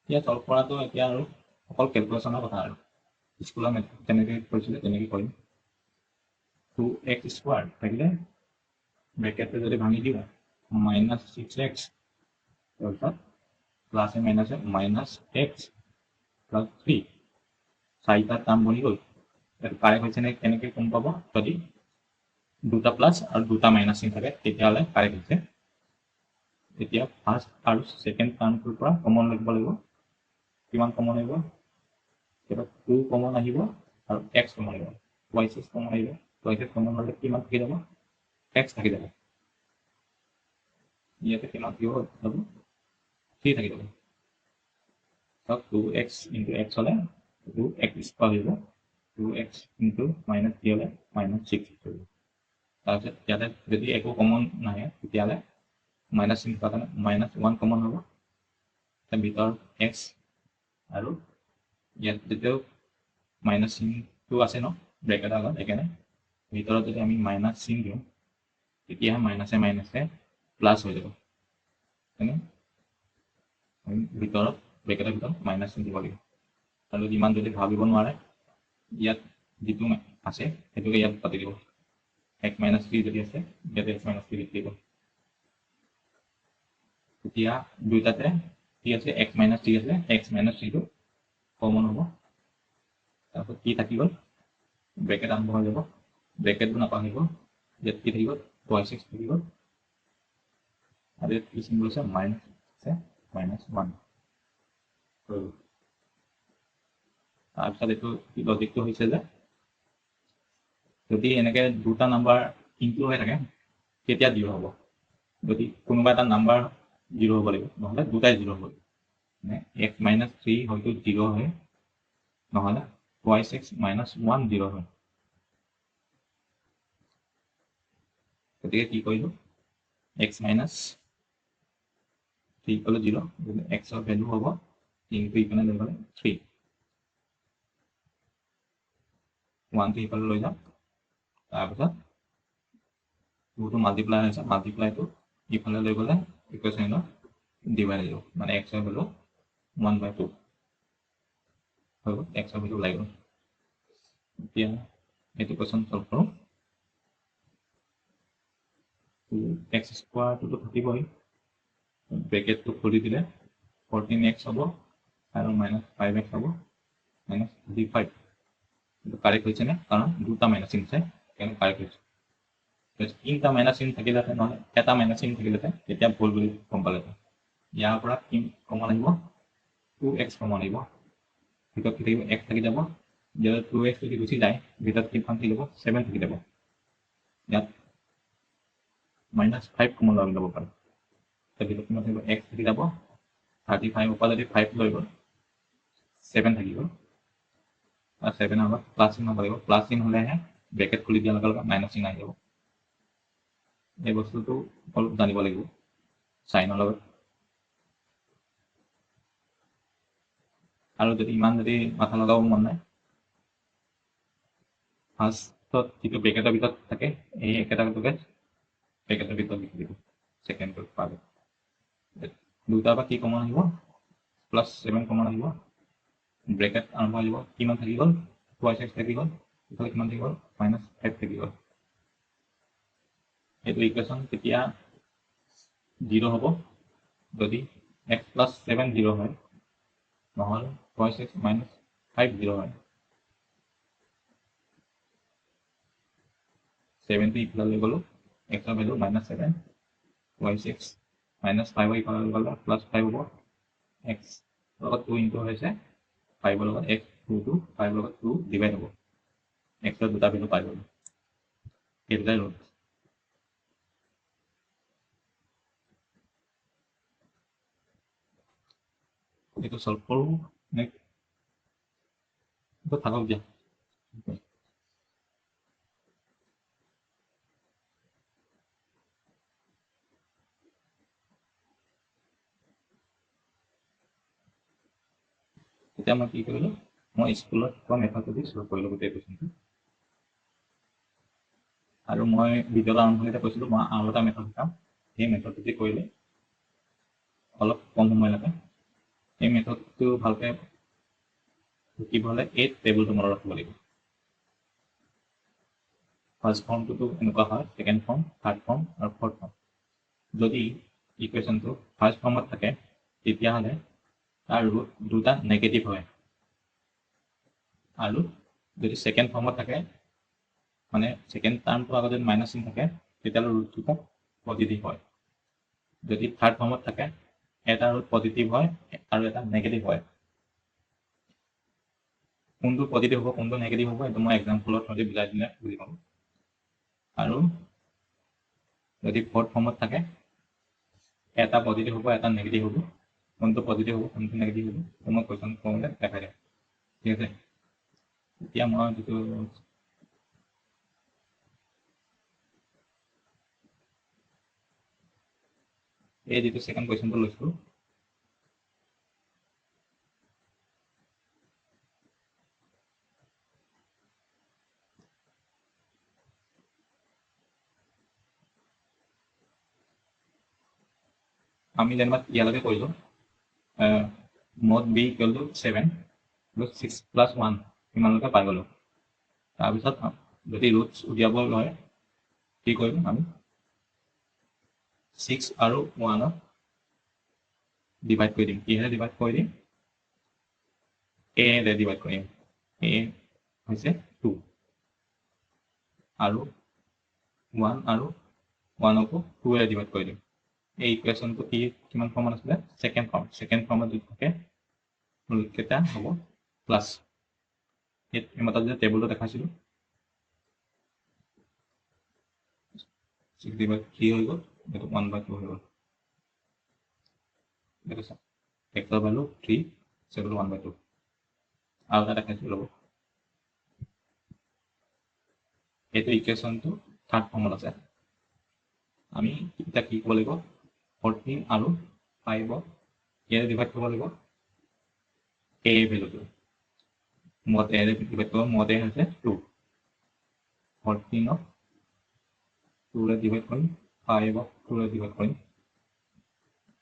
এতিয়া সলভ কৰাটো এতিয়া আৰু অকল কেলকুলেশ্যনৰ কথা আৰু স্কুলৰ মেথড যেনেকৈ কৰিছিলে তেনেকৈ কৰিম 2x স্কোৱাৰ থাকিলে ব্ৰেকেটটো যদি ভাঙি দিওঁ মাইনাছ 6x তাৰপিছত প্লাছে মাইনাছে মাইনাছ x প্লাছ 3 4টা টাৰ্ম বনি গ'ল এইটো কাৰেক্ট হৈছে নে কেনেকৈ গম পাব যদি দুটা প্লাছ আৰু দুটা মাইনাছ চিন থাকে তেতিয়াহ'লে কাৰেক্ট হৈছে এতিয়া ফাৰ্ষ্ট আৰু ছেকেণ্ড টাৰ্মটোৰ পৰা কমন লিখিব লাগিব কিমান কমন আহিব এতিয়া 2 কমন আহিব আৰু x কমন আহিব y6 কমন আহিব y6 কমন হ'লে কিমান থাকি যাব x থাকি যাব ইয়াতে কিমান থাকিব যাব 3 থাকি যাব সব 2x ইনটু x হ'লে 2x স্কোৱাৰ হৈ যাব 2x ইনটু মাইনাছ 3 হ'লে মাইনাছ 6 হৈ যাব তাৰপিছত ইয়াতে যদি একো কমন নাহে তেতিয়াহ'লে মাইনাছ চিন থকা কাৰণে মাইনাছ 1 কমন হ'ব তাৰ ভিতৰত x আৰু ইয়াত যেতিয়াও মাইনাছ চিনটো আছে ন ব্ৰেকেট আগত সেইকাৰণে ভিতৰত যদি আমি মাইনাছ চিন দিওঁ তেতিয়াহে মাইনাছে মাইনাছে প্লাছ হৈ যাব ভিতৰত ব্ৰেকেটৰ ভিতৰত মাইনাছ চিন দিব লাগিব আৰু যিমান যদি ভাবিব নোৱাৰে ইয়াত যিটো আছে সেইটোকে ইয়াত পাতি দিব x মাইনাছ 3 যদি আছে ইয়াতে x মাইনাছ 3 লিখি দিব এতিয়া দুইটাতে কি আছে x মাইনাছ 3 আছে x মাইনাছ 3টো কমন হ'ব তাৰপিছত কি থাকি গ'ল ব্ৰেকেট আৰম্ভ হৈ যাব ব্ৰেকেটটো নাপাহৰিব ইয়াত কি থাকিব twice x থাকিব আৰু ইয়াত কি চিম্বল আছে মাইনাছ আছে -1 তাৰপিছত এইটো লজিকটো হৈছে যে যদি এনেকৈ দুটা নাম্বাৰ ইনক্লুড হৈ থাকে তেতিয়া 0 হ'ব যদি কোনোবা এটা নাম্বাৰ 0 হ'ব লাগিব নহ'লে দুটাই 0 হ'ব লাগিব মানে x - 3 হয়তো 0 হয় নহ'লে twice x - 1 0 হয় গতিকে কি কৰিলোঁ x - 3 ইকুৱেল 0 x ৰ ভেলু হ'ব ইনটু ইপিনে লৈ গ'লে 3 1 টো ইফালে লৈ যাম তাৰপিছত 2 টো মাল্টিপ্লাই হৈছে মাল্টিপ্লাইটো ইফালে লৈ গ'লে ইকুৱেশ্যনৰ ডিভাইড হৈ যাব মানে x ৰ ভেলু 1/2 হৈ গ'ল x ৰ ভেলু ওলাই গ'ল এতিয়া এইটো কুৱেশ্যন সলভ কৰোঁ x স্কোৱাৰটোতো থাকিবই ব্ৰেকেটটো খুলি দিলে 14x হ'ব আৰু -5x হ'ব -35 এইটো কাৰেক্ট হৈছে নে কাৰণ দুটা মাইনাছ চিন আছে সেইকাৰণে কাৰেক্ট হৈছে তিনিটা মাইনাছ চিন থাকিলেহেঁতেন নহ'লে এটা মাইনাছ চিন থাকিলেহেঁতেন তেতিয়া ভুল বুলি গম পালেহেঁতেন ইয়াৰ পৰা কি কমন আহিব 2x কমন আহিব ভিতৰত কি থাকিব x থাকি যাব যদি 2x যদি গুচি যায় ভিতৰত কিমান থাকি যাব 7 থাকি যাব ইয়াত -5 কমন লৈ ল'ব পাৰে ভিতৰত কিমান থাকিব x থাকি যাব 35 পৰা যদি 5 লৈ গ'ল 7 থাকি গ'ল আৰু 7 আগত প্লাছ চিন হ'ব লাগিব প্লাছ চিন হ'লেহে ব্ৰেকেট খুলি দিয়াৰ লগে লগে মাইনাছ চিন আহি যাব এই বস্তুটো অলপ জানিব লাগিব চাইনৰ লগত আৰু যদি ইমান যদি মাথা লগাব মন নাই ফাৰ্ষ্টত যিটো ব্ৰেকেটৰ ভিতৰত থাকে এই একেটাটোকে ব্ৰেকেটৰ ভিতৰত লিখি দিব ছেকেণ্ডটোত পাব দুটাৰ পৰা কি কমন আহিব +7 কমন আহিব ব্ৰেকেট আৰম্ভ হৈ যাব কিমান থাকি গ'ল twice x থাকি গ'ল ইফালে কিমান থাকি গ'ল -5 থাকি গ'ল এইটো ইকুৱেশ্যন তেতিয়া 0 হ'ব যদি x + 7 0 হয় নহ'লে twice x - 5 0 হয় 7 টো ইফালে লৈ গ'লোঁ x ৰ ভেলু -7 twice x - 5 ইফালে লৈ গ'লে +5 হ'ব x লগত 2 ইনটু হৈছে 5 লগত x 2 টো 5 লগত 2 ডিভাইড হ'ব x ৰ দুটা ভেলু পাই গ'লোঁ এইটোৱে ৰুট এইটো সলভ কৰোঁ নে থাকক দিয়া এতিয়া মই কি কৰিলোঁ মই স্কুলত কোৱা মেথডেদি সলভ কৰিলোঁ গোটেই কুৱেশ্যনটো আৰু মই ভিডিঅ'ৰ আৰম্ভণিতে কৈছিলোঁ মই আৰু এটা মেথড শিকাম সেই মেথডেদি কৰিলে অলপ কম সময় লাগে এই মেথডটো ভালকৈ শিকিব হ'লে এই টেবুলটো মনত ৰাখিব লাগিব ফাৰ্ষ্ট ফৰ্মটোতো এনেকুৱা হয় ছেকেণ্ড ফৰ্ম থাৰ্ড ফৰ্ম আৰু ফৰ্থ ফৰ্ম যদি ইকুৱেশ্যনটো ফাৰ্ষ্ট ফৰ্মত থাকে তেতিয়াহ'লে তাৰ ৰুট দুটা নেগেটিভ হয় আৰু যদি ছেকেণ্ড ফৰ্মত থাকে মানে ছেকেণ্ড টাৰ্মটোৰ আগত যদি মাইনাছ চিন থাকে তেতিয়াহ'লে ৰুট দুটা পজিটিভ হয় যদি থাৰ্ড ফৰ্মত থাকে এটা ৰুট পজিটিভ হয় আৰু এটা নেগেটিভ হয় কোনটো পজিটিভ হ'ব কোনটো নেগেটিভ হ'ব এইটো মই এক্সাম্পলত থৈ বুজাই দিলে বুজি পাব আৰু যদি ফৰ্থ ফৰ্মত থাকে এটা পজিটিভ হ'ব এটা নেগেটিভ হ'ব কোনটো পজিটিভ হ'ব কোনটো নেগেটিভ হ'ব তো মই কুৱেশ্যন কৰোঁতে দেখাই দিম ঠিক আছে এতিয়া মই যিটো এই যিটো ছেকেণ্ড কুৱেশ্যনটো লৈছোঁ আমি যেনিবা ইয়ালৈকে কৰিলোঁ mod b = 7 6 + 1 ইমানলৈকে পাই গ'লোঁ তাৰপিছত যদি ৰুটছ উলিয়াব হয় কি কৰিম আমি 6 আৰু 1ক ডিভাইড কৰি দিম কিহেৰে ডিভাইড কৰি দিম a ৰে ডিভাইড কৰিম a হৈছে 2 আৰু 1 আৰু 1 को 2 এৰে ডিভাইড কৰি দিম এই ইকুৱেশ্যনটো কিমান ফৰ্মত আছিলে সেকেন্ড ফৰ্মত যদি থাকে কেইটা হ'ব প্লাছ এই মতে যে টেবুলটো দেখাইছিলো 6/3 হৈ গ'ল এইটো 1/2 হৈ গ'ল দেখো চাওক x ভ্যালু 3 7 1/2 আৰু এটা দেখাইছিলো ল'ব এইটো ইকুৱেশ্যনটো থাৰ্ড ফৰ্মত আছে আমি এটা কি কৰিব লাগিব 14 আৰু 5 ইয়াৰে ডিভাইড কৰিব লাগিব a ভ্যালুটো মত a ৰে ডিভাইড কৰিব মত a হৈছে 2 14 ক 2 ৰে ডিভাইড কৰিম 5 ক 2 ৰে ডিভাইড কৰিম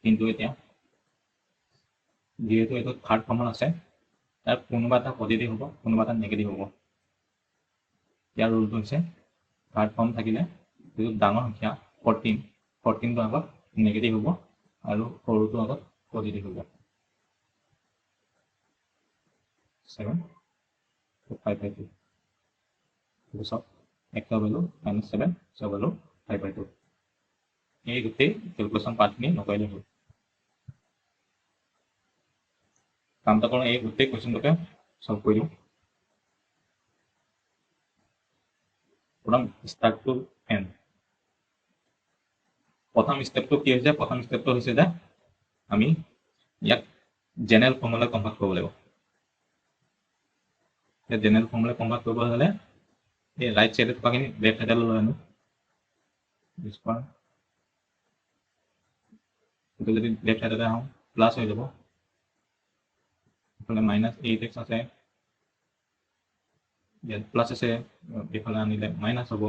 কিন্তু এতিয়া যেহেতু এইটো থাৰ্ড ফৰ্মত আছে তাৰ কোনোবা এটা পজিটিভ হ'ব কোনোবা এটা নেগেটিভ হ'ব ইয়াৰ ৰুলটো হৈছে থাৰ্ড ফৰ্ম থাকিলে যিটো ডাঙৰ সংখ্যা 14টো আগত নেগেটিভ হ'ব আৰু সৰুটো আগত পজিটিভ হ'ব 7 5/2 সব x ভ্যালু -7 y ভ্যালু 5/2 এই গোটেই ক্যালকুলেশন পাৰ্টখিনি নকৰিলে হ'ল কামটা কৰোঁ এই গোটেই কোৱেশ্যনটোকে সলভ কৰি দিওঁ প্ৰথম স্টাৰ্ট টু এণ্ড প্ৰথম ষ্টেপটো কি হৈছে প্ৰথম ষ্টেপটো হৈছে যে আমি ইয়াক জেনেৰেল ফৰ্মুলা কনভাৰ্ট কৰিব লাগিব এই জেনেৰেল ফৰ্মুলা কনভাৰ্ট কৰিব হ'লে এই ৰাইট সাইডে থকাখিনি লেফট সাইডে লৈ আনো স্কয়াৰ এটা যদি লেফট সাইডে আহোঁ প্লাস হৈ যাব এফালে -8x আছে ইয়াত প্লাস আছে এফালে আনিলে মাইনাস হ'ব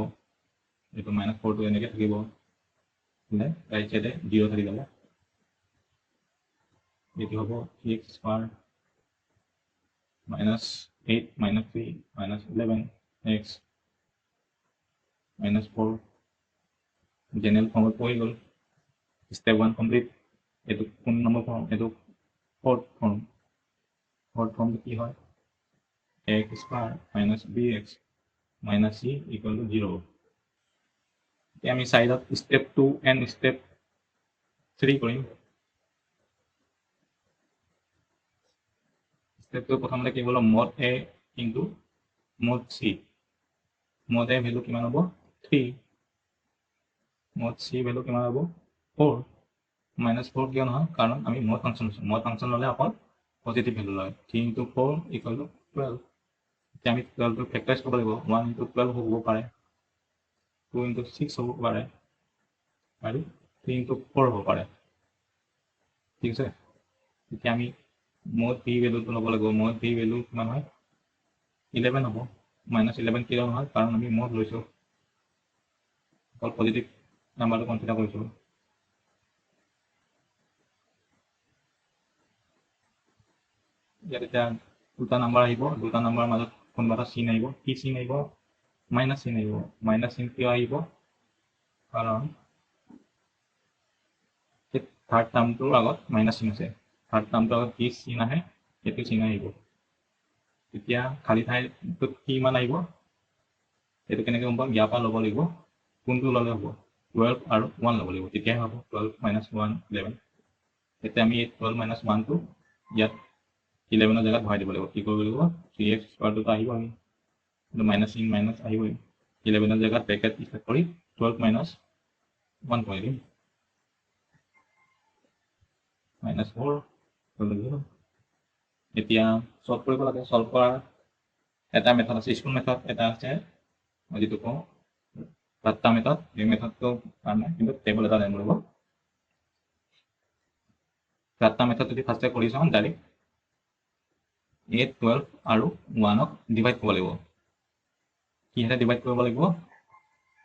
এইটো -4টো এনেকৈ থাকিব ৰাইট সাইডে 0 থাকি যাব এইটো হ'ব 3x স্কয়াৰ -8 -3 -11x -4 জেনেৰেল ফৰ্মত পৰি গ'ল স্টেপ 1 কমপ্লিট এইটো কোন নম্বৰ ফৰ্ম এইটো ফৰ্থ ফৰ্ম কি হয় x স্কয়াৰ -bx - c = 0 এতিয়া আমি সাইডত স্টেপ 2 এণ্ড স্টেপ 3 কৰিম স্টেপ 2 প্ৰথমতে কি হ'ল mod a into mod c mod a value কিমান হ'ব 3 mod c ভ্যালু কিমান হ'ব 4 -4 কিয় নহয় কাৰণ আমি mod ফাংচন ল'লে অকল পজিটিভ ভ্যালু লয় 3 * 4 = 12 এতিয়া আমি 12 টো ফেক্টৰাইজ কৰিব লাগিব 1 * 12 হ'ব পাৰে 2 * 6 হ'ব পাৰে আৰু 3 * 4 হ'ব পাৰে ঠিক আছে এতিয়া আমি mod p ভ্যালুটো ল'ব লাগিব mod p ভ্যালু কিমান হয় 11 হ'ব -11 কিয় নহয় কাৰণ আমি mod লৈছো অকল পজিটিভ নাম্বাৰটো কনসিডাৰ কৰিছো ইয়াত এটা দুটা নাম্বাৰ আহিব দুটা নাম্বাৰৰ মাজত কোনোবা এটা চিন আহিব কি চিন আহিব মাইনাস চিন আহিব মাইনাস চিন কিয় আহিব কাৰণ থাৰ্ড টাৰ্মটোৰ আগত মাইনাস চিন আছে থাৰ্ড টাৰ্মটোৰ আগত কি চিন আহে সেইটো চিন আহিব এতিয়া খালী ঠাইটোত কি মান আহিব এইটো কেনেকৈ গম পাম ইয়াৰ পৰা ল'ব লাগিব কোনটো ল'লে হ'ব 12 আৰু 1 ল'ব লাগিব তেতিয়াহে হ'ব 12 - 1 11 এতিয়া আমি 12 - 1 টো ইয়াত 11 জায়গাত ভৰাই দিব লাগিব কি কৰিব লাগিব 3x স্কয়াৰটো আহিব আমি মাইনাস চিন মাইনাস আহিবই 11 জায়গাত ব্ৰেকেট ইফেক্ট কৰি 12 - 1 কৰি দিম -4 এতিয়া সলভ কৰিব লাগে সলভ কৰাৰ এটা মেথড আছে স্কুল মেথড এটা আছে মই যেটো কওঁ বাট্টা মেথড এই মেথডটো কাৰণে কিন্তু টেবল এটা জানিব লাগিব বাট্টা মেথড যদি ফাৰ্ষ্টে কৰি চাওঁ ডাইৰেক্ট 8 12 আৰু 1 ক ডিভাইড কৰিব লাগিব কিহেৰে ডিভাইড কৰিব লাগিব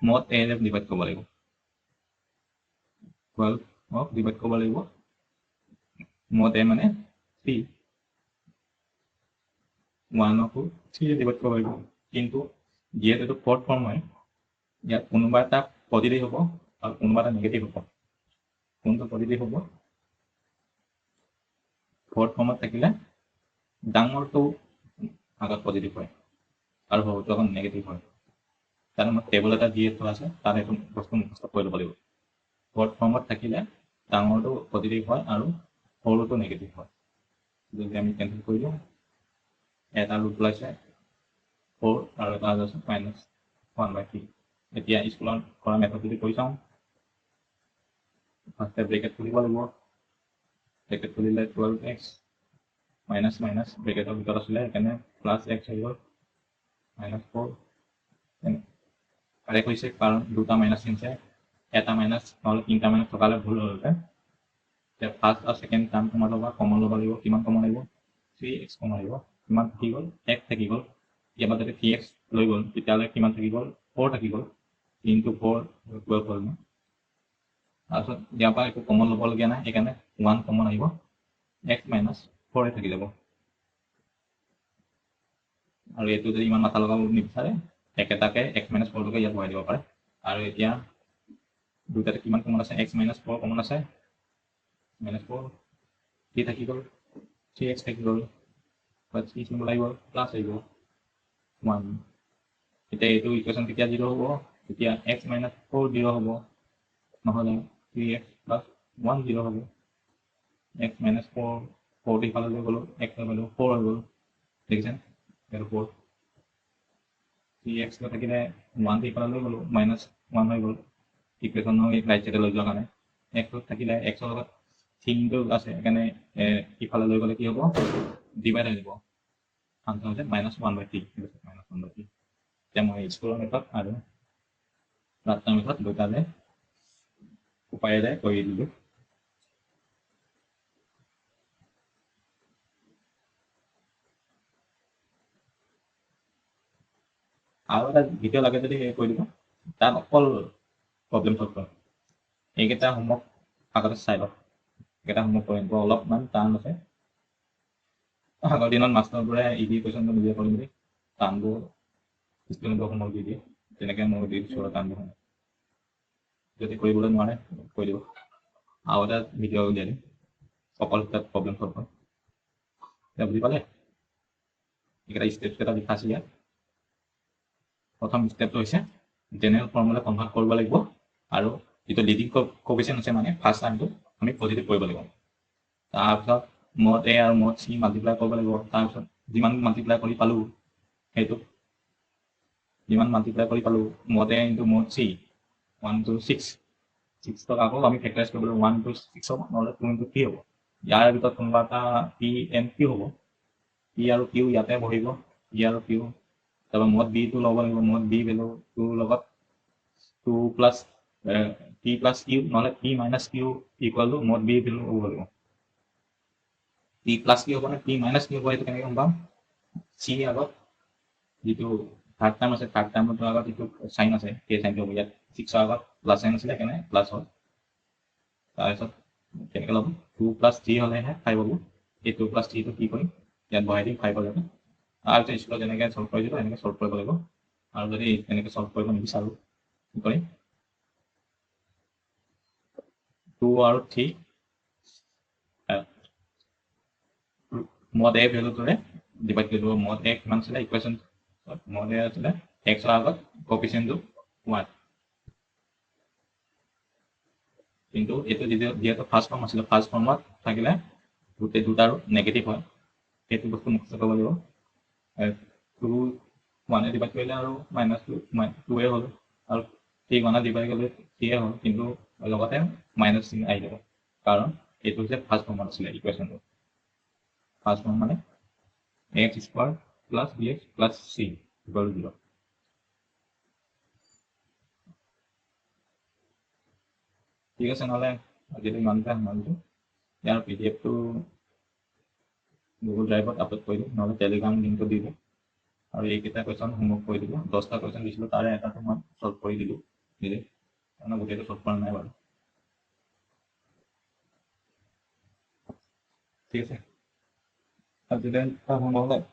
mod a ৰে ডিভাইড কৰিব লাগিব 12 ক ডিভাইড কৰিব লাগিব mod a মানে 3 1 को 3 ৰে ডিভাইড কৰিব লাগিব কিন্তু যিহেতু এইটো ফৰ্থ ফৰ্ম হয় ইয়াত কোনোবা এটা পজিটিভ হ'ব আৰু কোনোবা এটা নেগেটিভ হ'ব কোনটো পজিটিভ হ'ব ফৰ্থ ফৰ্মত থাকিলে ডাঙৰটো আগত পজিটিভ হয় আৰু সৰুটো আগত নেগেটিভ হয় তাত মই টেবুল এটা দিয়ে থোৱা আছে, তাত এইটো বস্তু মুখস্থ কৰি ল'ব লাগিব। শ্বৰ্ট ফৰ্মত থাকিলে ডাঙৰটো পজিটিভ হয় আৰু সৰুটো নেগেটিভ হয়। যদি আমি কেনচেল কৰি দিওঁ, এটা ৰুট ওলাইছে 4 আৰু এটা আছে -1/3। এতিয়া স্কুলত কৰা মেথড যদি কৰি চাওঁ, ফাৰ্ষ্টে ব্ৰেকেট খুলিব লাগিব। ব্ৰেকেট খুলিলে 12x মাইনাছ মাইনাছ ব্ৰেকেটৰ ভিতৰত আছিলে সেইকাৰণে +x হৈ গ'ল -4। কাৰেক্ট হৈছে কাৰণ দুটা মাইনাছ চিনছে, এটা মাইনাছ নহ'লে তিনিটা মাইনাছ থকালে ভুল হ'লহেঁতেন। এতিয়া ফাৰ্ষ্ট আৰু ছেকেণ্ড টাৰ্ম কমন ল'ব লাগিব। কিমান কমন লাগিব? 3x কমন লাগিব। কিমান থাকি গ'ল? x থাকি গ'ল। ইয়াৰ পৰা যদি 3x লৈ গ'ল তেতিয়াহ'লে কিমান থাকি গ'ল? 4 থাকি গ'ল। 3 × 4 12 হ'ল ন। তাৰপিছত ইয়াৰ পৰা একো কমন ল'বলগীয়া নাই, সেইকাৰণে 1 কমন আহিব, x - 4 থাকি যাব। আৰু এইটো যদি ইমান মাথা লগাব নিবিচাৰে, একেটাকে x - 4টোকে ইয়াত ভৰাই দিব পাৰে। আৰু এতিয়া দুটাতে কিমান কমন আছে? x - 4 কমন আছে, -4 কি থাকি গ'ল? 3x থাকি গ'ল, বাট কি চিম্বল আহিব? প্লাছ আহিব 1। এতিয়া এইটো ইকুৱেশ্যন কেতিয়া 0 হ'ব? তেতিয়া x - 4 0 হ'ব, নহ'লে 3x + 1 0 হ'ব। x - 4 4 ইফালে লৈ গ'লো, x ৰ ভেলু 4 হৈ গ'ল। দেখিছেনে? এইটো 4। 3x থাকিলে 1 ইফালে লৈ গ'লো, -1 হৈ গ'ল। ইকুৱেশ্যনৰ ৰাইট চাইডে লৈ যোৱাৰ কাৰণে x থাকিলে x ৰ লগত 3টো আছে, সেইকাৰণে ইফালে লৈ গ'লে কি হ'ব? ডিভাইড হৈ যাব। আনচাৰ হৈছে -1/3। -1/3। এতিয়া মই স্কুলৰ মেথড আৰু ৰাস্তাৰ মেথড দুটাৰে উপায়েৰে কৰি দিলোঁ। আৰু এটা ভিডিঅ' লাগে যদি কৰি দিব, তাত অকল প্ৰব্লেম চল্ভ কৰে। এইকেইটা হোমৱৰ্ক আগতে চাই লওক, এইকেইটা হোমৱৰ্ক কৰিব অলপমান টান আছে। আগৰ দিনত মাষ্টৰবোৰে ইজি কুৱেশ্যনটো নিজে কৰি মেলি টানবোৰ ষ্টুডেণ্টক হোমৱৰ্ক দি দিয়ে, তেনেকৈ মই দি দিছোঁ টানবোৰ। যদি কৰিবলৈ নোৱাৰে কৰি দিব। আৰু এটা ভিডিঅ' উলিয়াই দিম অকল তাত প্ৰব্লেম চল্ভ কৰে। এতিয়া বুজি পালে? এইকেইটা ষ্টেপছ কেইটা লিখা আছে ইয়াত। প্ৰথম ষ্টেপটো হৈছে জেনেৰেল ফৰ্মুলা কনভাৰ্ট কৰিব লাগিব, আৰু যিটো লিডিং কোএফিচিয়েণ্ট আছে মানে ফাৰ্ষ্ট টাৰ্মটো আমি পজিটিভ কৰিব লাগিব। তাৰপিছত mod A আৰু mod C মাল্টিপ্লাই কৰিব লাগিব। তাৰপিছত যিমান মাল্টিপ্লাই কৰি পালোঁ সেইটো যিমান মাল্টিপ্লাই কৰি পালোঁ mod A × mod C 1 to 6 6ক আকৌ আমি ফেক্টৰাইজ কৰিব লাগিব। 1 to 6 হ'ব, নহ'লে 2 × 3 হ'ব। ইয়াৰ ভিতৰত কোনোবা এটা P and Q হ'ব। P আৰু Q ইয়াতে বহিব, P আৰু Q। তাৰপৰা mod B টো ল'ব লাগিব। mod B ভেলু 2 লগত 2 + P + Q নহ'লে P - Q = mod B value হ'ব লাগিব। P + Q হ'ব নে P - Q হ'ব সেইটো কেনেকৈ গম পাম? C আগত যিটো থাৰ্ড টাৰ্ম আছে, থাৰ্ড টাৰ্মটোৰ আগত যিটো চাইন আছে সেই চাইনটো হ'ব। ইয়াত 6ৰ আগত প্লাছ চাইন আছিলে, সেইকাৰণে প্লাছ হ'ল। তাৰপিছত কেনেকৈ ল'ম? 2 + 3 হ'লেহে 5 হ'ব। এই 2 + 3টো কি কৰিম? ইয়াত বহাই দিম 5 হ'লে। তাৰপিছত স্কুলত যেনেকৈ চল্ভ কৰিছিলোঁ এনেকৈ চল্ভ কৰিব লাগিব। আৰু যদি তেনেকৈ চল্ভ কৰিব নিবিচাৰোঁ কি কৰিম? 2 আৰু 3 mod A ভেলুটোৰে ডিভাইড কৰি দিব। mod A কিমান আছিলে? ইকুৱেশ্যন mod A আছিলে x ৰ আগত কোএফিচিয়েণ্টটো 1, কিন্তু এইটো যিহেতু ফাৰ্ষ্ট ফৰ্ম আছিলে, ফাৰ্ষ্ট ফৰ্মত থাকিলে গোটেই দুটা নেগেটিভ হয়। সেইটো বস্তু মুখস্থ কৰিব লাগিব। 2 1 ডিভাইড কৰিলে আৰু -2 হ'ল, আৰু 3 1 ডিভাইড কৰিলে 3 হ'ল, কিন্তু লগতে মাইনাছ চিন আহি যাব, কাৰণ এইটো হৈছে ফাৰ্ষ্ট ফৰ্মত আছিলে ইকুৱেশ্যনটো। ফাৰ্ষ্ট ফৰ্ম মানে ax² + bx + c = 0। ঠিক আছে, নহ'লে আজিলৈ ইমানতে সামৰিছোঁ। ইয়াৰ PDF-টো গুগল ড্ৰাইভত আপলোড কৰি দিম, নহ'লে টেলিগ্ৰাম লিংকটো দি দিম। আৰু এইকেইটা কুৱেশ্যন হোমৱৰ্ক কৰি দিব। 10টা কুৱেশ্যন দিছিলোঁ, তাৰে এটাটো মই চল্ভ কৰি দিলোঁ নিজে, মানে গোটেইটো চল্ভ কৰা নাই বাৰু। ঠিক আছে, আজিলৈ হোমৱৰ্ক